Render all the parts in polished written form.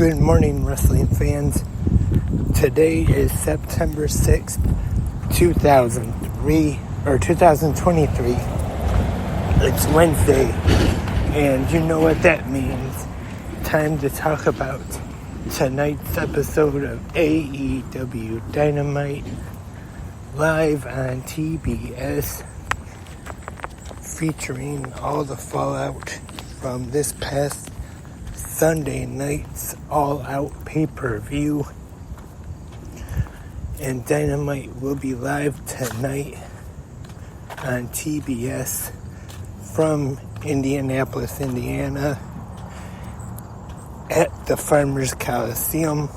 Good morning, wrestling fans. Today is September 6th, 2023. It's Wednesday, and you know what that means. Time to talk about tonight's episode of AEW Dynamite live on TBS, featuring all the fallout from this past Sunday night's all-out pay-per-view. And Dynamite will be live tonight on TBS from Indianapolis, Indiana at the Farmers Coliseum.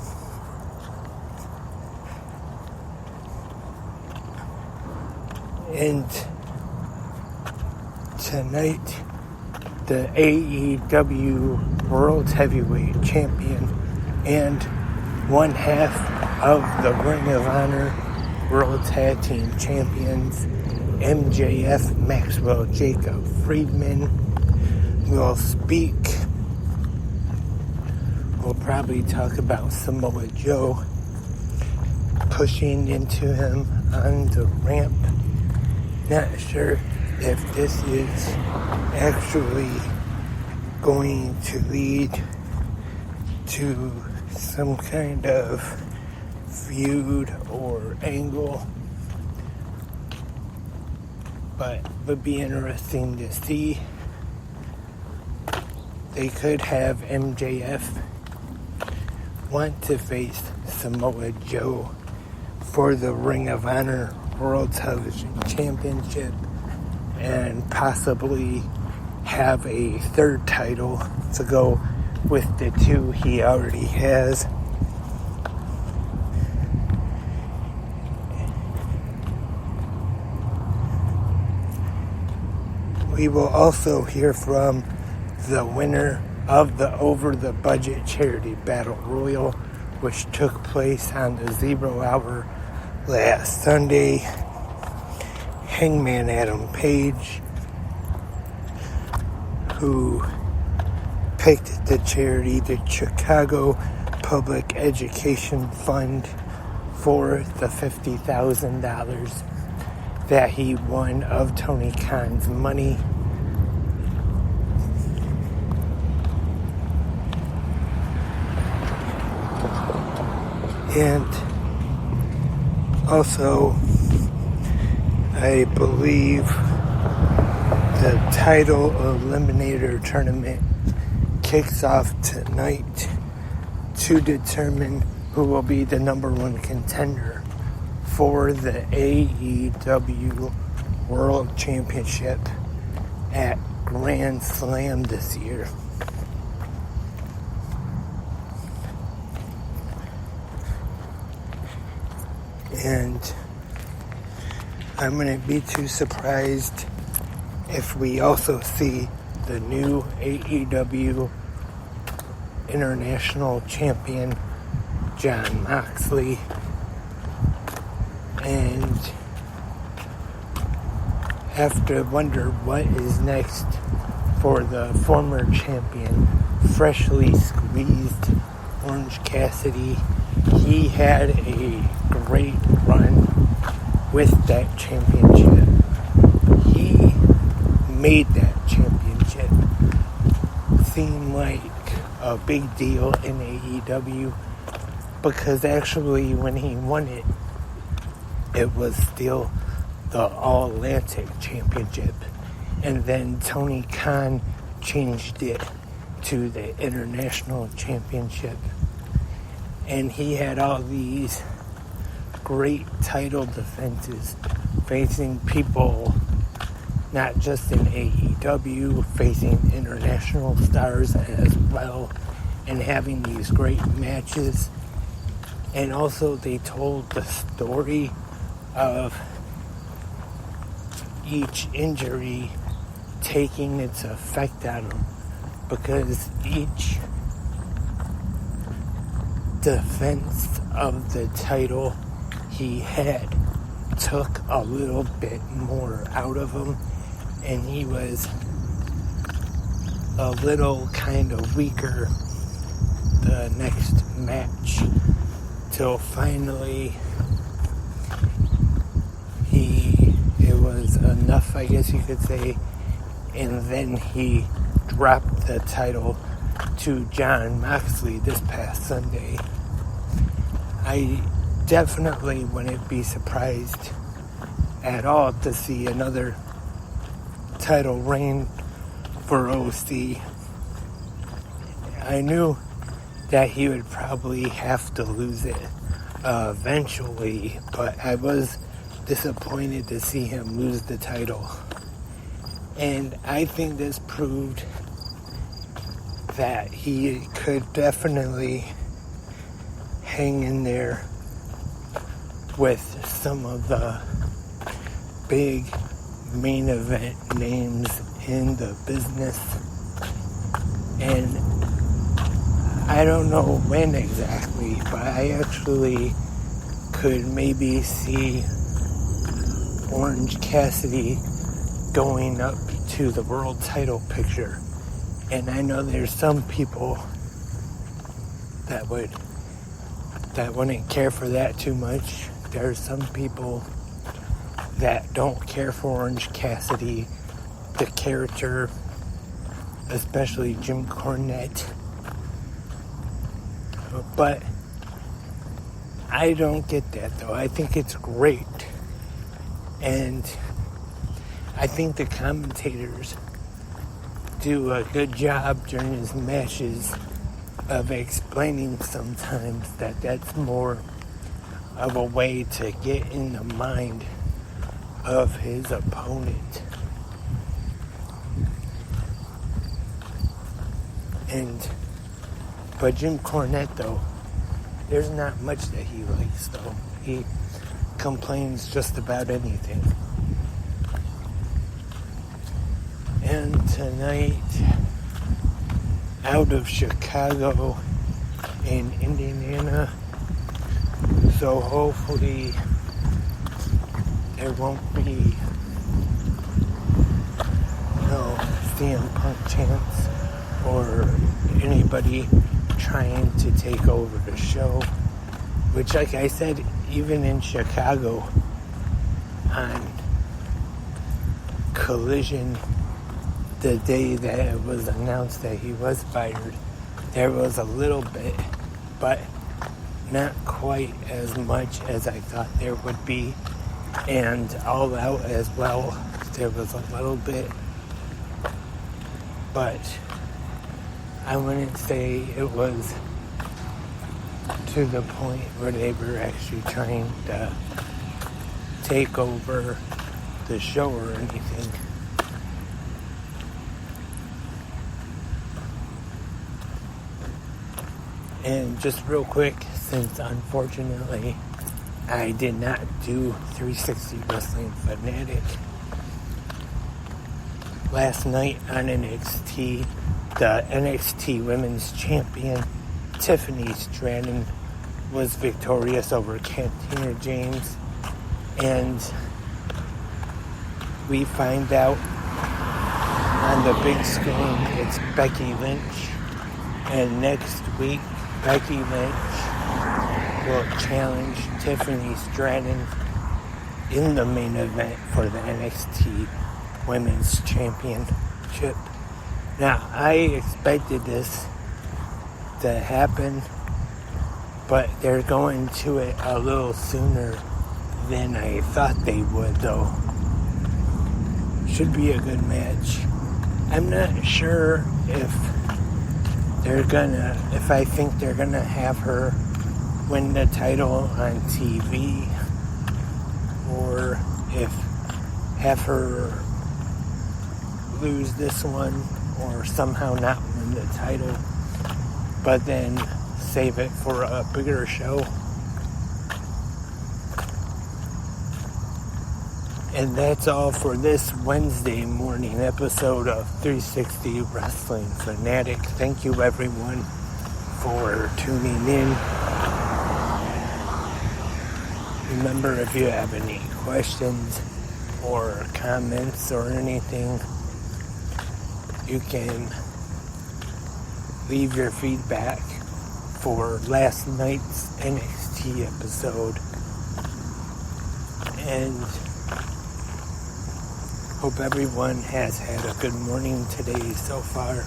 And tonight, the AEW World Heavyweight Champion and one half of the Ring of Honor World Tag Team Champions, MJF, Maxwell Jacob Friedman, will speak. We'll probably talk about Samoa Joe pushing into him on the ramp. Not sure if this is actually going to lead to some kind of feud or angle, but it would be interesting to see. They could have MJF want to face Samoa Joe for the Ring of Honor World Television Championship and possibly have a third title to go with the two he already has. We will also hear from the winner of the Over the Budget Charity Battle Royal, which took place on the 0 hour last Sunday. Hangman Adam Page, who picked the charity, the Chicago Public Education Fund, for the $50,000 that he won of Tony Khan's money. And also, I believe the title eliminator tournament kicks off tonight to determine who will be the number one contender for the AEW World Championship at Grand Slam this year. And I'm going to be too surprised if we also see the new AEW International Champion, Jon Moxley, and have to wonder what is next for the former champion, freshly squeezed Orange Cassidy. He had a great run with that championship. He made that championship seem like a big deal in AEW, because actually when he won it, it was still the All-Atlantic Championship, and then Tony Khan changed it to the International Championship, and he had all these great title defenses facing people not just in AEW, facing international stars as well, and having these great matches. And also they told the story of each injury taking its effect on him, because each defense of the title he had took a little bit more out of him, and he was a little kind of weaker the next match till finally it was enough, I guess you could say, and then he dropped the title to Jon Moxley this past Sunday. I definitely wouldn't be surprised at all to see another title reign for OC. I knew that he would probably have to lose it eventually, but I was disappointed to see him lose the title. And I think this proved that he could definitely hang in there with some of the big main event names in the business. And I don't know when exactly, but I actually could maybe see Orange Cassidy going up to the world title picture. And I know there's some people that wouldn't care for that too much. There's some people that don't care for Orange Cassidy, the character, especially Jim Cornette. But I don't get that, though. I think it's great. And I think the commentators do a good job during his matches of explaining sometimes that that's more of a way to get in the mind of his opponent. But Jim Cornette, though, there's not much that he likes, though. He complains just about anything. And tonight, out of Chicago in Indiana, so hopefully there won't be no CM Punk chants or anybody trying to take over the show, which, like I said, even in Chicago on Collision, the day that it was announced that he was fired, there was a little bit, but not quite as much as I thought there would be. And All Out as well, there was a little bit, but I wouldn't say it was to the point where they were actually trying to take over the show or anything. And just real quick, since unfortunately I did not do 360 Wrestling Fanatic, last night on NXT, the NXT Women's Champion Tiffany Stratton was victorious over Katina James, and we find out on the big screen it's Becky Lynch, and next week Becky Lynch will challenge Tiffany Stratton in the main event for the NXT Women's Championship. Now, I expected this to happen, but they're going to it a little sooner than I thought they would, though. Should be a good match. I'm not sure if I think they're gonna have her win the title on TV, or if have her lose this one, or somehow not win the title, but then save it for a bigger show. And that's all for this Wednesday morning episode of 360 Wrestling Fanatic. Thank you, everyone, for tuning in. Remember, if you have any questions or comments or anything, you can leave your feedback for last night's NXT episode. And hope everyone has had a good morning today so far.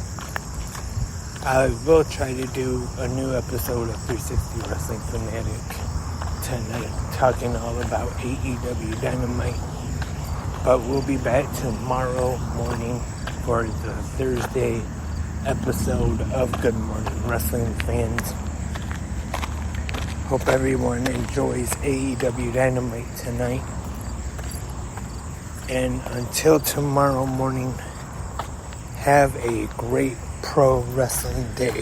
I will try to do a new episode of 360 Wrestling Fanatic tonight, talking all about AEW Dynamite. But we'll be back tomorrow morning for the Thursday episode of Good Morning Wrestling Fans. Hope everyone enjoys AEW Dynamite tonight. And until tomorrow morning, have a great pro wrestling day.